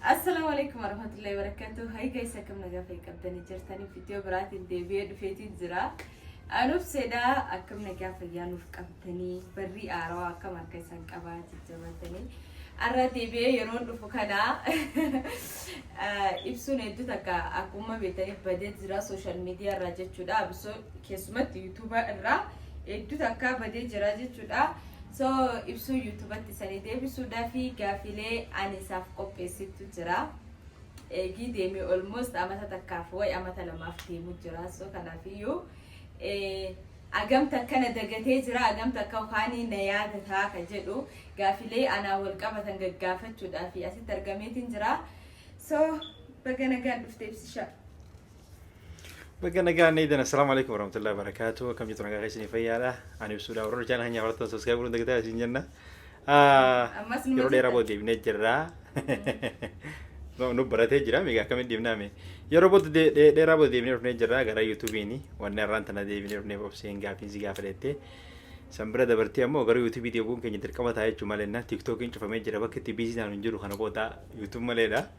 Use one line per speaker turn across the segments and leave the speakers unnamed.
السلام عليكم ورحمة الله وبركاته. هاي جايسة كم نجا في كابتن جرتني فيديو برات الدبير فيتي زرا. أنا بسيدا أكم نجا في يانو في كابتني بري أروا كم أركيسان كبات جواتني. أرى دبير يرون دفكنا. إبسون إدو تكا أكوما بيتني بديت زرا سوشيال ميديا راجع شدا بسو كسمت يوتيوب الرا إدو تكا بديت راجع شدا. So ibsu YouTube atti sani deebisuudha fi gaafilee ani isaaf qopheessitu jira. Eegii deemee almost amata takkaaf way amata lamaaf deemu jira. So kanaafiyyuu agamta akkana dagatee jira agamta akka kaanii na yaadataa ka jedhu gaafilee anaa wal qabatan gaggaafachuudhaa fi asitti argameetiin jira. So baga nagaan dhuftee ibsishaa.
بقنا قاعد نيدنا السلام عليكم ورحمة الله وبركاته كم جتنا قاعد يسني فياله أنا بسودا ورنا جانا هنيا ورطة سوسكاي ورنا دكتور سينجنا يرودي رابودي بنجرا نبرة تجرا ميجا كم دي بنامي يربط دي رابودي بنجرا غير يوتيوبيني وانا رانتنا دي بنبسين قافين زيقا فلتة سامبرا دبرتي أمو غير يوتيوب دي أبوم كني تركما تاي جمالنا تيك توكين شوفا ميجرا بكتي بيزي نانو نجرو خنا بوتا يوتيوب ماليدا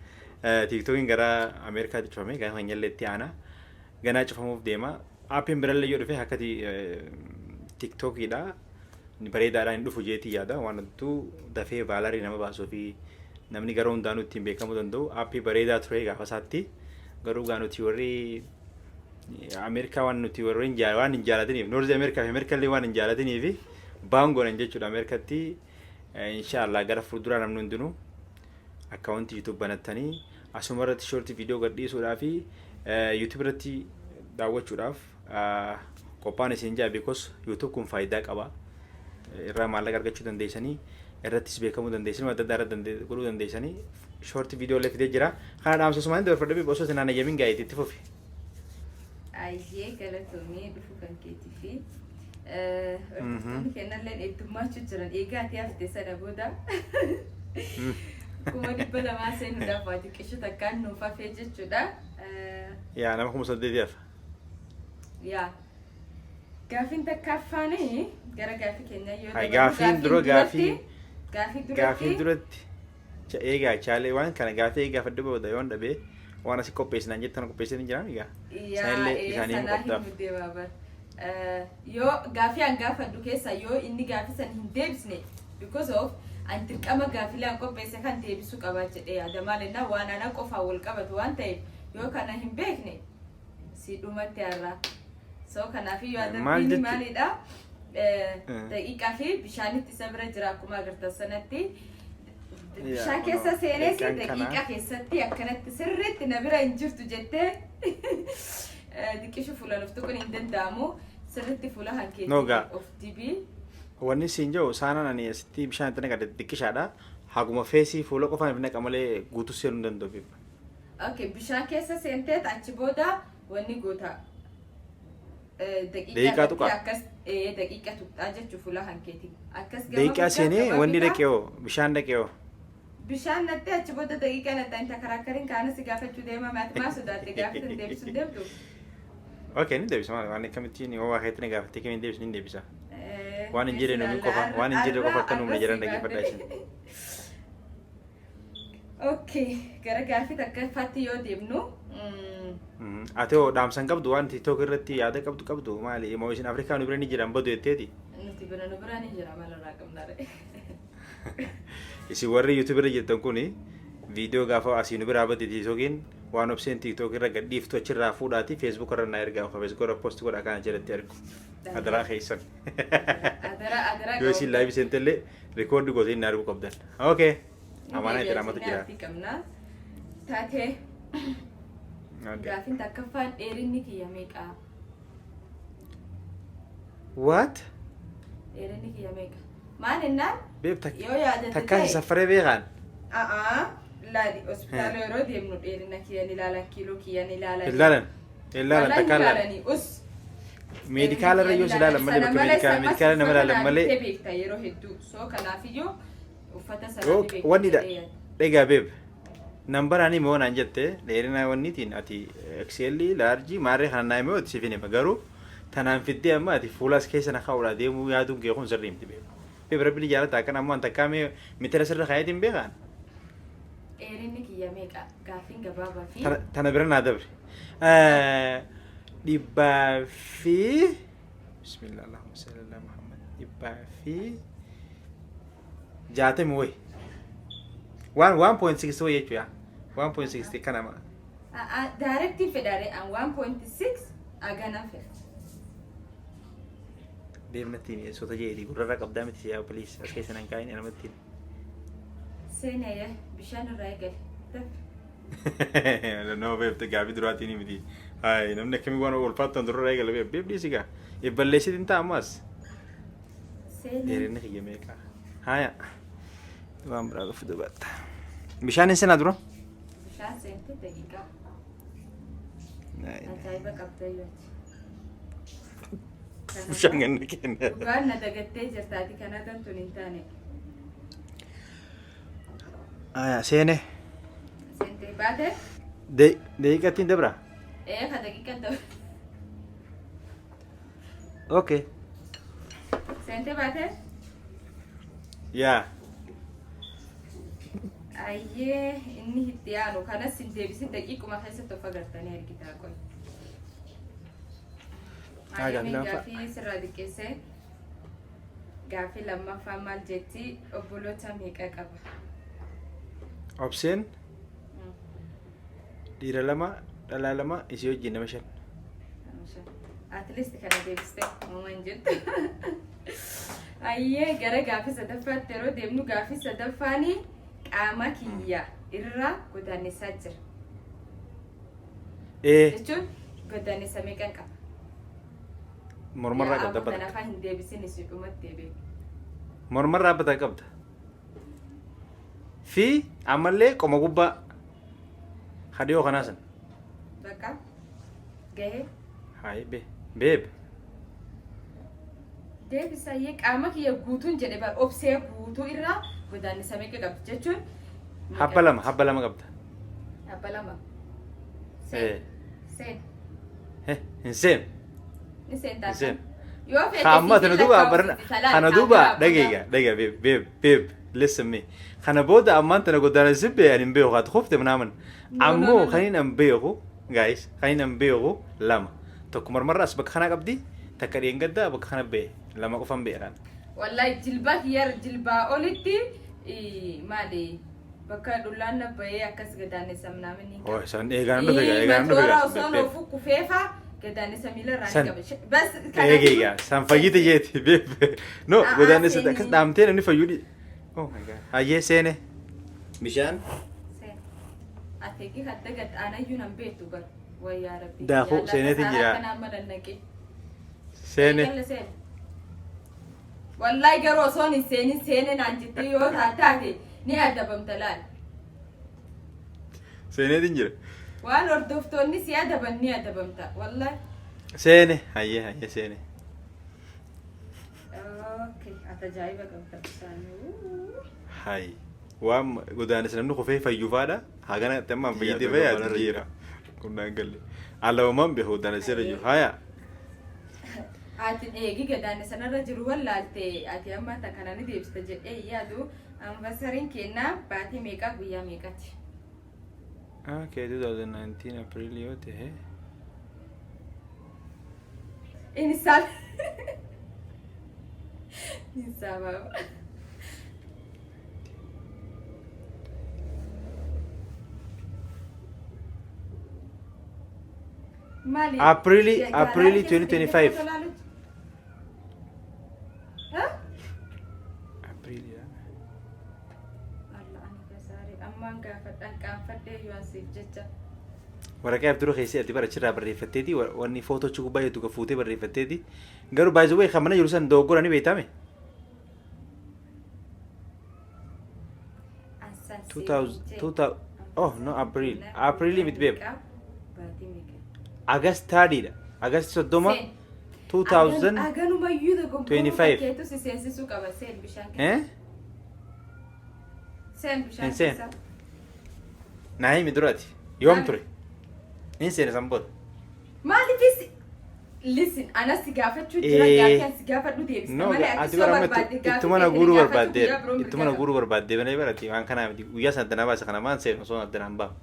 تيك توكين غير أمريكا تشوفا ميجا هنيا لتي أنا ganaa cufamuuf deema aapiin birallee yoo dhufe akkati tiktokiidha bareedaadhaan hin dhufu jeetii yaada wantu dafee vaalarii nama baasuu fi namni garuu hundaanuu ittiin beekamuu danda'u aappii bareedaa ture gaafa isaatti garuu gaa nuti warri Ameerikaa waan nuti warri waan hin jaalatiniif Noorzi Ameerikaa fi Ameerikallee waan hin jaalatiniif baangoon jechuudha Ameerikatti inshaallah gara fuulduraa namni hundinuu akkaawuntii YouTube banattanii asuma irratti shoortii viidiyoo gadhiisuudhaa fi YouTube irratti daawwachuudhaaf qophaan isin jaa because YouTube kun faayidaa qaba irraa maallaqa argachuu dandeessanii irrattis beekamuu dandeessanii madda adda godhuu dandeessanii short viidiyoo illee fidee jira kana dhaamsasumaan dabarfadha bi osoo sinaan ayyamin gaa'eetti itti fufi
ayyee galatoomii dhufu kan keetii fi kennalleen heddummaachuu jiran eegaati haftee sana booda kuma dhibba lamaa seenuudhaaf waa xiqqishu takkaan nuuf hafee jechuudha.
yaa nama kuma saddeetiif
yaa gaafiin takkaaffaanii gara gaafii keenya yoo
ta'u gaafiin duratti eegaa chaalee waan kana gaafii gaafadhu booda yoon dhabee waan asii qopheessinaan jettan qopheessanii jiran egaa isaanii
qophaaf yoo gaafii an gaafadhu keessa yoo inni gaafii san hin deebisne because of an dirqama gaafilee an qopheesse kan deebisuu qaba jedhee yaada maalennaa waan ana qofaa wal qabatu waan ta'eef yoo kana hin beekne si dhumatti har'a so kanaafi yoo adabbiin maalidha daqiiqaa fi bishaanitti isa bira jira akkuma agartan sanatti bishaan keessa seenee si daqiiqaa keessatti akkanatti sirriitti na bira hin jirtu jettee diqqishu fuula luftu kun hin danda'amu sirriitti fuula hankeetii of dibii
wanni siin jiru saanaan ani asitti bishaan itti naqadhe xiqqishaadha haguma feesii fuula qofaan fi naqa malee guutuu seenuu hin danda'u.
Okay, bishaan keessa seentee achi booda wanni goota
daqiiqaa tuqa
akkas daqiiqaa tuqaa jechuun fuula hankeetii akkas
daqiiqaa seenee wanni dhaqeeoo bishaan dhaqeeoo
bishaan nattee achi booda daqiiqaa nattaa inta karaakariin kaana si gaafachuu deema maati maa sodaatte gaafatan deebisuu deemtu.
Okay, ni deebisa waan akkamittiin yoo waa keetti na gaafattee kamiin deebisu ni deebisa waan hin jirre nuyi qofa waan hin jirre qofa akka nuumne jiran dhaggeeffadhaa isin.
Okay, gara gaafii takkaffaatti yoo deemnu.
Atoo dhaamsan qabdu waan TikTok irratti yaada qabdu maali moo isin Afrikaa nu bira ni jiran badu jetteeti.
Nuti bira nu bira ni jira malarraa qabnaare.
Isin warri YouTube irra jettan kuni viidiyoo gaafa asii nu biraa badde TikTokiin waan obseen TikTok irra gadhiiftu achirraa fuudhaati Facebook irra na ergaa Facebook irra post godha kana jalatti argu. Adaraa keessan. Adaraa. Yoo isin live sentellee record gootee na argu qabdan. Okay. Amana jira mata jira.
Taatee gaafin takkaffaan dheerinni kiyya meeqa?
What?
Dheerinni kiyya meeqa? Maal innaan?
Yoo yaadate takkaan safaree beekan?
Laali hospitaala yeroo deemnu dheerina kiyya ni ilaalan kiiloo kiyya ni ilaalan.
Ilaalan takkaan ilaalan. Meedikaala irra yoo si ilaalan malee bakka meedikaala nama ilaalan malee.
Beekta yeroo hedduu soo kanaafiyyuu uffata sana beekta.
Wanni dhagaa beeb nambaraanii moo naan jette dheerina wanniitiin ati XL large maarree kana naa himee si finima garuu tanaan fiddee amma ati fuulas keessa na kaa'uudhaa deemuu yaaduun kee kun sirrii miti beeb. Beeb rabbi jaalataa kan ammoo an takkaa mee mitira sirra kaayetiin beekan.
dheerinni kiyya meeqa gaaffiin gabaabaa fi
tana bira naa dabre dhibbaa fi bismillah allahumma salli ala muhammad dhibbaa fi 60 way 1.6 way jechuudha 1.60 kanama
directive fedhare an 1.6 agana fedha
deemnattiin soota jeetii gurrarra qabdaa miti yaa poliis as keessa nan kaa'in anamattiin
seenaya bishaan irraa eegale
nama beefte gaafii duraatiin miti hai namni akkamii waan ulfaattan durarra eegale beefdii sigaa ibballeessitiin ta'a ammas dheerinni kiyya meeqa haya waan biraa dhufu dubatta bishaan hin seenaa dura
bishaan seente daqiiqaa ajaa'iba qabda yooti
bishaan ganna kenna
dhugaan na dagattee jirtaati kanatan tun hin taane
haya seene
seente baate
daqiiqattiin dabra
ka daqiiqa dabra
okay
seente baate
yaa
ayyee inni itti aanu kanas hin deebisin daqiiquma keessatti of agartanii argitaa qoy gaafii sirraa xiqqeessee gaafii lammaffaa maal jetti obboloota meeqa qaba
obseen dhiira lama dhalaa lama isii wajjin nama 5
at least kana deebiste uuman jettu ayyee gara gaafii sadaffaatti yeroo deemnu gaafii sadaffaanii qaama kiyya irra godaannisaa jira jechuun godaannisa meeqan qaba
mormarraa qabda
bata afaan hin deebisin isii dhumatti deebiin
mormarraa bata qabda fi ammallee qoma gubbaa hadhiyoo kanaa san
bakka gahee
hayi beeb
deebisayyee qaama kiyya guutuun jedhe bar obsee guutuu irraa godaannisa meeqa qabdi jechuun
habba lama qabda
habba lama seen
hin seen
ni seentaa
seen
yoo fedhe
amma kana duuba dhageega beeb listen me kana booda ammaan tana godaannisi beeyan hin beeku haati kufte manaaman ammoo kanin an beeku guys kanin an beeku lama tokko marmarraas bakka kana qabdi takka dheengaddaa bakka kana bee lama qofan beeran
wallahi jilba kiyar jilbaa olitti maali bakka dhullaan nabbayee akkas godaannisa manaaman hin
qabu san eegaan dhufegaa
osoo noofu kufeefa godaannisa miila irraa hin qabe bas
eegaa san fayyite jeeti beeb no godaannisa akkas dhaamtee namni fayyuudhi oh my god hayyee seene bishaan
ateegi hadda gadhaanayyuu nan beektu bar wayyaa rabbi
daakuu seeneetiin jira
kanaan madannaqe
seene
wallahi garuu osoon hin seenin seene naan jettee yoo taate ni adabamta laal
seeneetiin jira
waan hordoftoonni si adaban ni adabamta wallahi
seene hayyee seene
okay atajaa'iba qabda bisaanii
hay waan godaannisa namni kufee fayyuufaadha hagana tammaan fayyite fayyate jira kunnaan galle alawaman beeku godaannisa irra jiru haya
ati eegi godaannisa irra jiru wallaalte ati amma ta kana ni deebista jedhee yaadu ambasariin kennaa baatii meeqa guyyaa meeqati
okay 2019 April yoo ta'e
insaan baba Mali
April 2025 April ya
Allah ani kasari amman gaafadhan qaanfadhee yoo asiif jecha
waraqaa abduroo keessi ati barachirraa barreeffatteeti wanni footoochi gubbaa hedduu ka fuutee barreeffatteeti garuu baay'ee way kan mana jiru san dogoggora ni beekame 2000 oh no April miti beeb August 30 August 30 2025
keetu si seensisuu qaba seen bishaan
keessa naayimi duraati yoom ture in seene san booda
maaliifis listen ana si gaafachuu jira gaafii si gaafadhu deebisa malee ati soo barbaadde gaafii
ittuma na guuruu barbaadde ittuma na guuruu barbaadde malee barati waan kana miti guyyaa sanatana baasa kana maan seenu osoo addanaan baamu.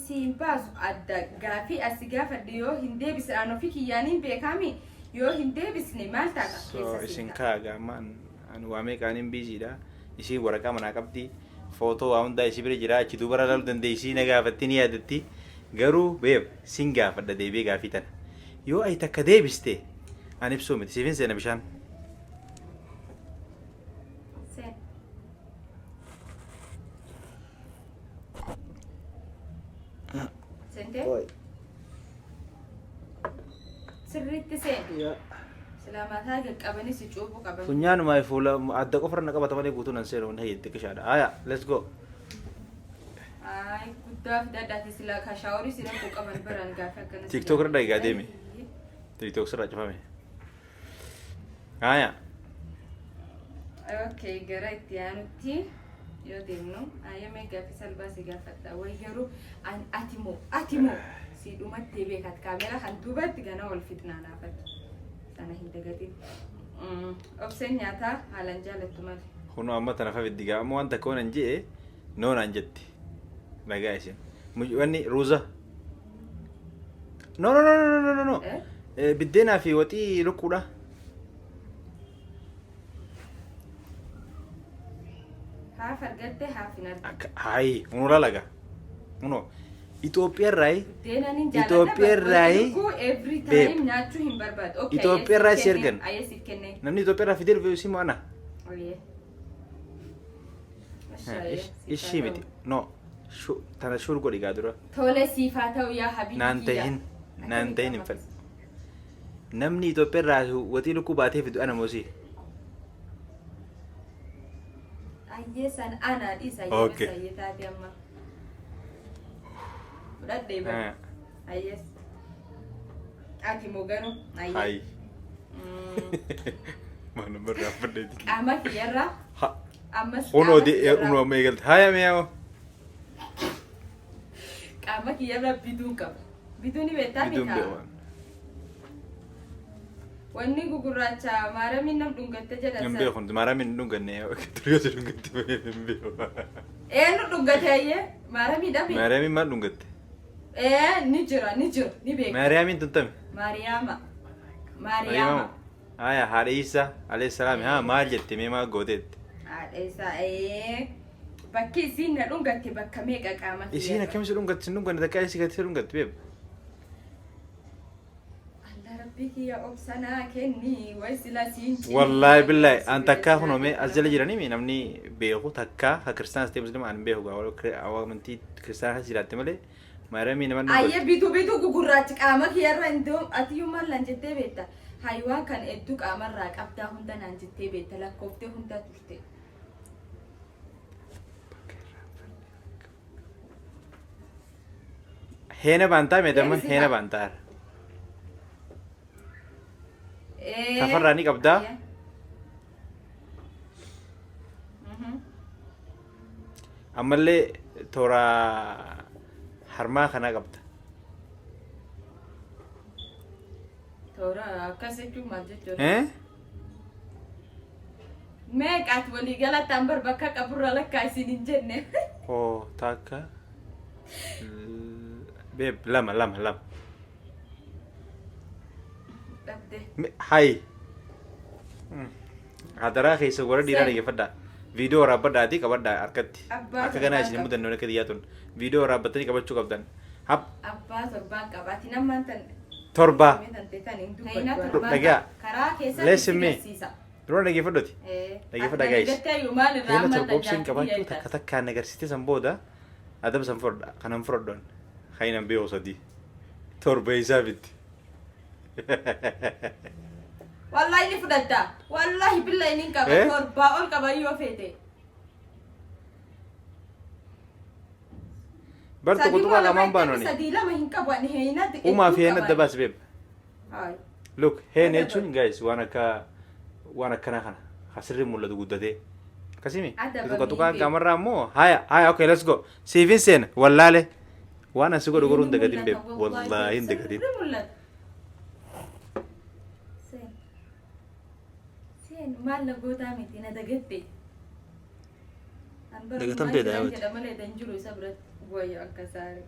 Siin baasu adda gaafii asi gaafadhe yoo hin deebisne aan ofii kiyyaaniin beekami yoo hin deebisne maal ta'a?
So isin kaagaa maan ani waamee qaaniin biisiidha isin waraqaa manaa qabdi footoo waa hundaa isii bira jira achi dubara laaluu dandeessii na gaafatti ni yaadatti garuu beeb sin gaafadha deebi'ee gaafii tana yoo ay takka deebiste ani ibsuu miti siifin seena bishaan.
Sirriitti seeni. Silamataa qaqqabanii si cuubu qaban.
Funyaanuma fuula adda qofarra na qabata malee guutuu nan seenu na hiyyatti qishaadha. Aya, let's go.
Ay, guddaa fidadhaati sila ka shaaworii sila koo qaban biraan gaafa akkana.
TikTok irra dhagaa deemi. TikTok sirra cufame. Aya.
Okay, gara itti aanutti yoo deemnu ayyamee gaafi salbaa si gaafadha. Way garuu ati moo si dhumatti beekat kaamera kan duubatti gana wal fitnaanaafadha. Sana hin dagatin. Obseen nyaataa haalaan jaalattu malee.
Kun amma tana fafiddi gaa amma wanta koonan jee noonaan jetti. Nagaa isin. Wanni ruuza. No. Biddeenaa fi waxii lukkuudha.
Haaf argatte haaf hin argatte.
Hayi, unura laga. Uno. Itoophiyaarraa
every time nyaachuu hin barbaadu. Okay.
Itoophiyaarraa si ergan.
Ayesiif kenne.
Namni Itoophiyaarraa fidee dhufe si mo'ana.
Oye.
Ishii miti. No. Tana shur godhi gaa dura.
Tole siifaa ta'u yaa habibi.
Naan ta'in hin fedhu. Namni Itoophiyaarraa waxii lukkuu baatee fidu ana moosi.
Ayyesan ana dhiisa ayyesan taate amma. Fudhadhee bara. Ayyees. Ati moo garuu ayyees.
Hayi. Mana barraa fudheeti.
Qaama kiyyarraa.
Ha.
Ammas
Unoo amma eegalte. Haya mi'aawo.
Qaama kiyyarraa biduun qaba. Biduun ni beektaa
Biduun
beekaa.
beekan.
Wanni gugurraacha maaramiin nam dhungatte jedhan
Hin beekun maaramiin hin dhunganne turiyoota dhungatte hin beeku.
Eenyu dhungate ayyee maaramiidha beeku.
Maariyaamiin maal dhungatte?
Ni jira ni beeku.
Maariyaamiin tuntame.
Mariyaama.
Aya haadha Isaa alayhi salaam haa maal jette mee maal gooteetti?
Haadha isaa bakki isiin na dhungatte bakka meeqa qaama kiyya.
Isiin akkamitti dhungatte sin dhunganne takkaa isii gatti dhungatte beeku.
Bikiyya obsanaa kenni way sila siin.
Wallahi billahi an takkaa kunome as jala jiranii namni beeku takkaa ha kiristaanas ta'e musliima an beeku amantii kiristaanaa kan jiraatti malee maariyaamii nama dhungatte.
Ayye bitu gugurraachi qaama kiyyarra indoo atiyyuu maal naan jettee beekta. Hayiwaan kan hedduu qaamarraa qabdaa hunda naan jettee beekta lakkooftee hunda turte.
Heena baantaa meedama heena baantaa. Safarraa ni qabdaa. Ammallee toora harmaa kana qabda.
Toora akkas jechuun maal jechuudha? Meeqaati walii galataan bar bakka qaburra lakkaa isin hin jenne.
Oh takka. Beeb lama. Hai. Hadaraa keessa warra dhiiraa dhaggeeffadhaa. Viidiyoo waraabadhaatii qabadhaa harkatti. Akka kanaa isin mudannoo akka xiyyaatuun. Viidiyoo waraabbattanii qabachuu qabdan.
Abbaa torbaan qabaati namaan tan.
Torba.
Dhagaa. Karaa keessatti
Leessimmee. Duraan dhaggeeffadhooti. Dhaggeeffadhaa gaayis. Heena torba obsiin qabaachuu takka takkaan agarsiiste san booda adaba san fudhadha. Kanan fudhadhoon. Hainan beeku sadii. Torba isaa bitti.
Wallahi ni fudhadha. Wallahi billahi ni qaba. Torbaa ol qaba yoo feete.
Bartu kutuba lamaan baanoni.
Sadii lama hin qaban heenatti.
Umaa fi heenatti dabas beeb.
Hai.
Look, heen jechuun guys waan akkana kana asirri mul'atu guddatee. Akkasimi. Kutuba qaamarraa immoo haya okay let's go. Siifin seena wallaale. وانا سيقول يقولون دقدين بيب والله دقدين
سين ما لقوتا ميتينا دقتي
دقتم تيدا يا
جدا مالي دنجلو سبرت بويا أكساري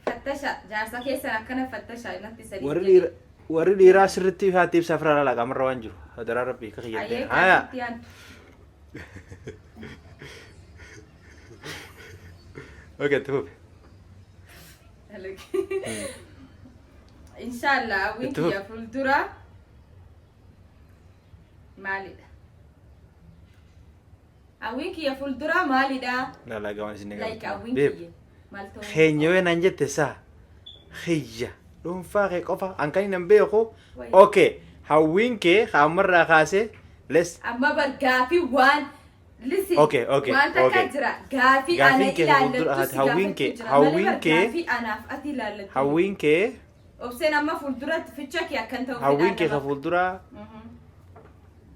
فتشا جارسا كيسا كنا فتشا نتي سريع
وري راس رتي هاتي بسافر على لقى مرة وانجو هذا ربي كخيل هيا اوكي تفوق
ان شاء الله وينك يا فلدرة مالي أوينك يا فلدرة مالي دا
لا قوان سنة
لايك أوينك مالتو
خيني وين انجت سا خيجة دون فاقي قفا أنكاني نمبيخو أوكي هاوينكي خامرة خاسي لس
أما برقافي وان لسي
أوكي
وان تكجرا قافي أنا
هاوينكي
أنا فأتي لالتو
هاوينكي
وبسين أما فلدرة تفتشك يا كنتو
هاوينكي خفلدرة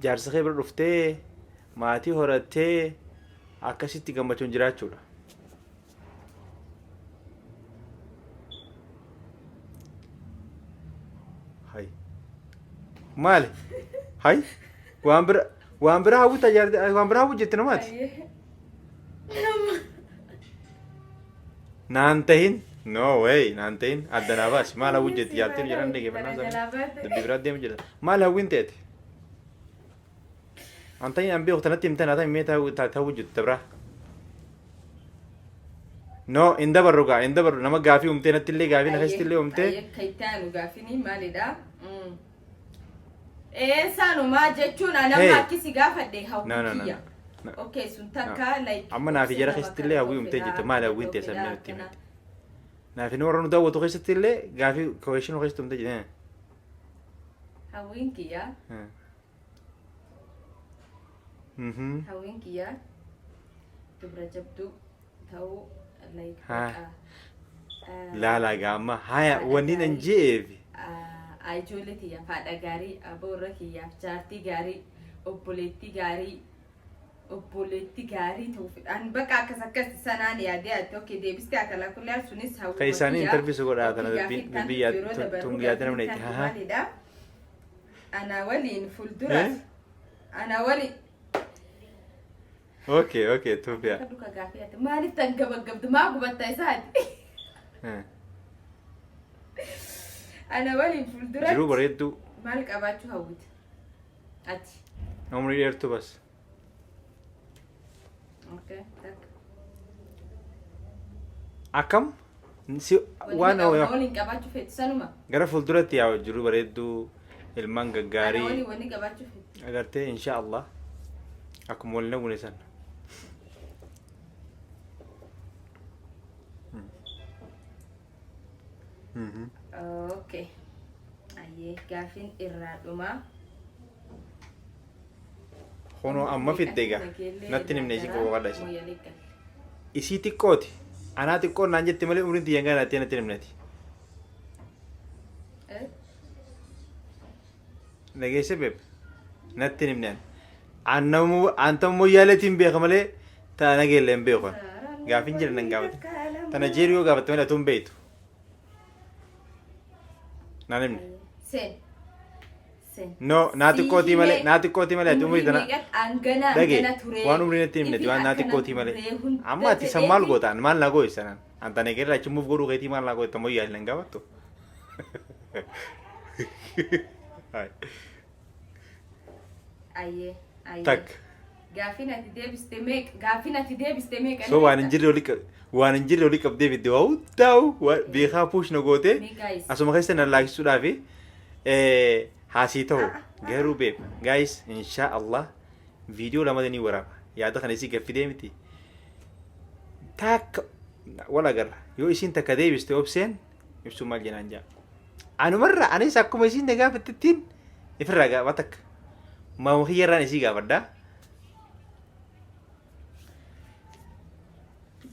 جارس خيبر رفتي ماتي هورتي أكاسيتي gammachuun jiraachuudha. هاي مالي هاي وامبرا هاو تجار وامبرا هاو جتنا مات نانتين نو واي نانتين أدنى باس ما له وجد يالتين جران دقي بنا زمان دبي براد ديم جدا ما له وين تأتي أنتين أم بيو تنتي متنا أنتين ميتا تاوجد تبرا نو إندبر نما غافي أمتين نتلي غافي نخست اللي أمتين
كيتانو غافيني مالي دا إيه سانو ما جتشون أنا ما كيسي غافة دي هاوكيا أوكي سنتاكا لايك
أما نافي جرا خست اللي هاوي أمتين جت ما له وين تسمى أمتين نافي نورا نداو تو خست اللي غافي كويشنو خست أمتين جت
هاوينكيا هاوينكيا تبرا جبدو تاو لايك
لا قاما هاي ونين انجيبي
ايجولتي يا فادا غاري ابوركي يا جارتي غاري اوبوليتي غاري توفيق ان بقى كسكس سنان يا دي اوكي دي بس كاكلا كل سنس هاو
كيساني انترفيو سوغا انا بيبي تونغياتنا منيت ها
انا ولي فلدرات انا ولي
اوكي توفيا
كدوكا غافيات مالي تنغبغبد ما غبطاي ساد أنا ولي فلدرات
جرو بريدو
مالك أباتشو هود أتي
عمري يرتو بس
أوكي تك
أكم نسي وانا
ويا ولي أباتشو فيت سنوما
غير فلدرات يا جرو بريدو المانجا غاري
أنا ولي أباتشو فيت
أغرتي إن شاء الله أكم ولنا ونسان
اوكي ايه كافين الرادوما
خونو اما في الدقة نتني من نيجي كوا قداش isi tikkooti anaa xiqqoo naan jette malee umriin tiyyan gaa natti natti nimnati nageesse beeb natti nimnaan antammoo yaalatiin beeka malee taa nageelle hin beeku gaafin jira nan gaafate tana jeeriyoo gaafatte malee atuun beeytu naan himne no naati kootii malee ati umrii tana dhage waan umrii natti himneti waan naati kootii malee amma ati san maal gootaan maal naa gooyi sanaan anta nageerra achimuuf godhuu keetii maal naa gooyi tammoo yaali nan gaafattu tak
gaafin ati deebiste meeqa
so waan hin jirre olii qabdee fidde waa hundaa'u beekaa puush na goote asuma keessa na laakisuudhaafi haasii ta'u garuu beeb gaayis inshaa Allah viidiyoo lamadanii waraaba yaada kana isii gaffidee miti takka wal agarra yoo isiin takka deebiste obseen ibsuu maal jenaan jaa anumarra anis akkuma isiin na gaafattettiin ifirraa gaafaa takka maama kiyyarraan isii gaafadhaa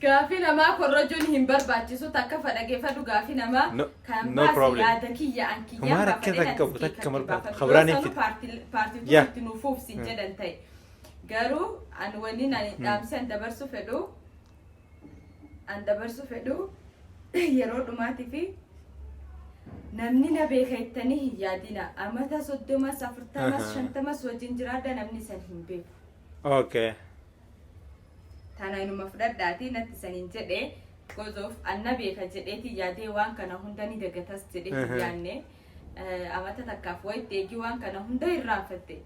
gaafii namaa korrojuun hin barbaachisu takka fadhageeffadhu gaafii namaa kan baasi yaada kiyya an kiyyaa paartii itti nuufuuf sin jedhan ta'e garuu an waliin ani dhaamsan dabarsu fedhu an dabarsu fedhu yeroo dhumaatii fi namni na beeka jettanii hin yaadina. Amata 30 40 50 wajjin jiraadha namni san hin beeku.
Okay.
Tana inuma fudhadhaati natti saniin jedhee gozof anna beeka jedheeti yaadee waan kana hunda ni dagatas jedhee yaanne amata takkaaf wayitti eegi waan kana hunda irraanfatte.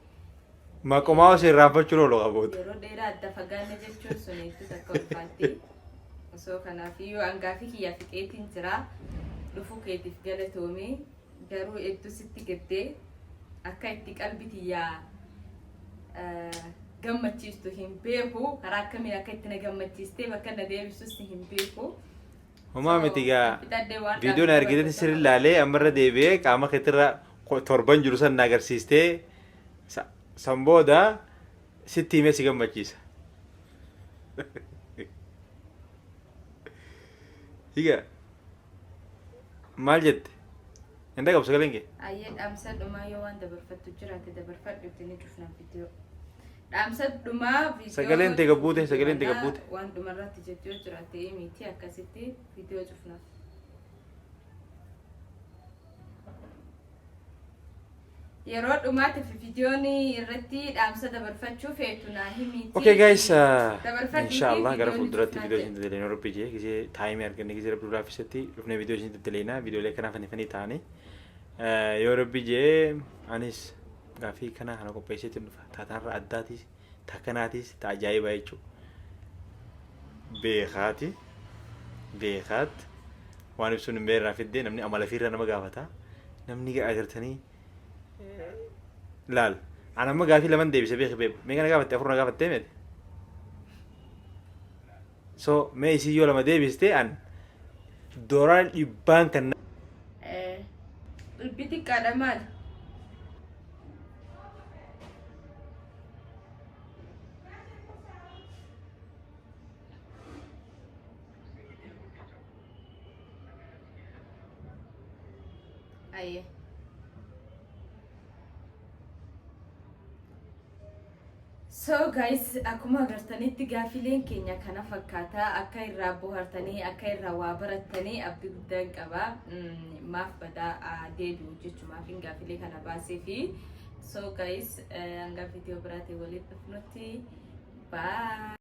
Maqomaa osoo irraanfachuu loolu qabuutu.
Yeroo dheeraa adda fagaanne jechuun sun hedduu takka ulfaatti. Osoo kanaafiyyuu hangaafii kiyyaa fixeetiin jira. Dhufuu keetiif galatoomee garuu hedduu sitti gaddee akka itti qalbii tiyyaa gammachiistu hin beeku. Karaa akkamiin akka itti na gammachiistee bakka na deebisus hin beeku.
Homaa miti gaa viidiyoon argitetti sirrii ilaalee ammarra deebi'ee qaama keetirra torban jiru san na agarsiistee san booda sitti himee si gammachiisa. Higa maal jette? Inda qabsu galeen kee?
Ayyee dhaamsa dhumaa yoo waan dabarfattu jiraate dabarfadhu ittiin cufnaan viidiyoo. Dhaamsa dhumaa viidiyoo.
Sagaleen tee gabbuute sagaleen tee gabbuute.
Waan dhumarratti jettu yoo jiraate miti akkasitti viidiyoo cufnaaf. Yeroo dhumaatiif viidiyoon irratti dhaamsa dabarfachuu feetu naa himiti.
Okay guys, inshallah gara fuulduratti viidiyoo isin deddeebiin Rabbi jee gisee taayimii arganne gisee Rabbi duraaf isatti dhufnee viidiyoo isin deddeebiina viidiyoolee kanaa fannifanii ta'anii yoo Rabbi jee anis gaafii kana kana qopheesseetti dhufa taataarra addaatis takkanaatis ta ajaa'ibaa jechuudha. Beekaati waan ibsuun hin beerraa fiddee namni amala fiirraa nama gaafata namni agartanii laal ana amma gaafii laman deebise beek beeku mee kana gaafatte afur na gaafattee mete so mee isii yoo lama deebiste an dooraan dhibbaan kan
dhibbi xiqqaadha maal ayye So guys, akkuma agartanitti gaafileen keenya kana fakkaata akka irraa bohaartanii akka irraa waa barattanii abdii guddaan qaba. Maaf badaa deebi'u jechumaaf gaafilee kana baasee fi so guys hanga viidiyoo biraatiin walitti dhufnutti bye.